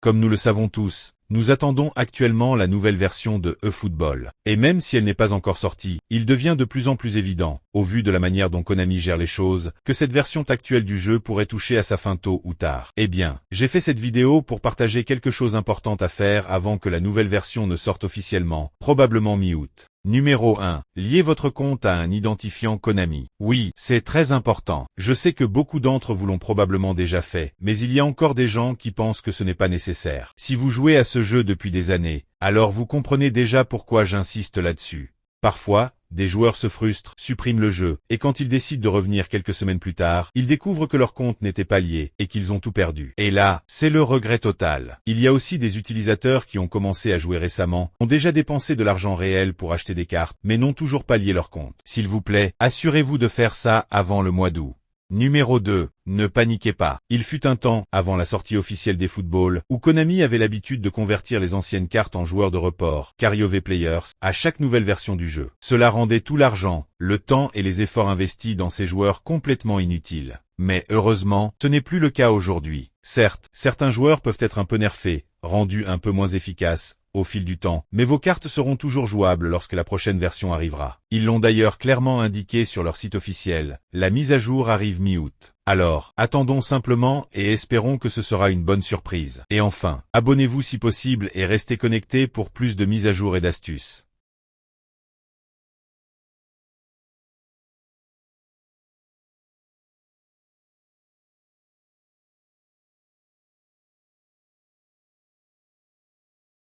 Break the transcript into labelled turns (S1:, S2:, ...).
S1: Comme nous le savons tous, nous attendons actuellement la nouvelle version de eFootball. Et même si elle n'est pas encore sortie, il devient de plus en plus évident, au vu de la manière dont Konami gère les choses, que cette version actuelle du jeu pourrait toucher à sa fin tôt ou tard. Eh bien, j'ai fait cette vidéo pour partager quelque chose d'important à faire avant que la nouvelle version ne sorte officiellement, probablement mi-août. Numéro 1. Liez votre compte à un identifiant Konami. Oui, c'est très important. Je sais que beaucoup d'entre vous l'ont probablement déjà fait, mais il y a encore des gens qui pensent que ce n'est pas nécessaire. Si vous jouez à ce jeu depuis des années, alors vous comprenez déjà pourquoi j'insiste là-dessus. Parfois, des joueurs se frustrent, suppriment le jeu, et quand ils décident de revenir quelques semaines plus tard, ils découvrent que leur compte n'était pas lié, et qu'ils ont tout perdu. Et là, c'est le regret total. Il y a aussi des utilisateurs qui ont commencé à jouer récemment, ont déjà dépensé de l'argent réel pour acheter des cartes, mais n'ont toujours pas lié leur compte. S'il vous plaît, assurez-vous de faire ça avant le mois d'août. Numéro 2. Ne paniquez pas. Il fut un temps, avant la sortie officielle des footballs, où Konami avait l'habitude de convertir les anciennes cartes en joueurs de report, KarioV Players, à chaque nouvelle version du jeu. Cela rendait tout l'argent, le temps et les efforts investis dans ces joueurs complètement inutiles. Mais heureusement, ce n'est plus le cas aujourd'hui. Certes, certains joueurs peuvent être un peu nerfés, rendus un peu moins efficaces, au fil du temps, mais vos cartes seront toujours jouables lorsque la prochaine version arrivera. Ils l'ont d'ailleurs clairement indiqué sur leur site officiel, la mise à jour arrive mi-août. Alors, attendons simplement et espérons que ce sera une bonne surprise. Et enfin, abonnez-vous si possible et restez connectés pour plus de mises à jour et d'astuces.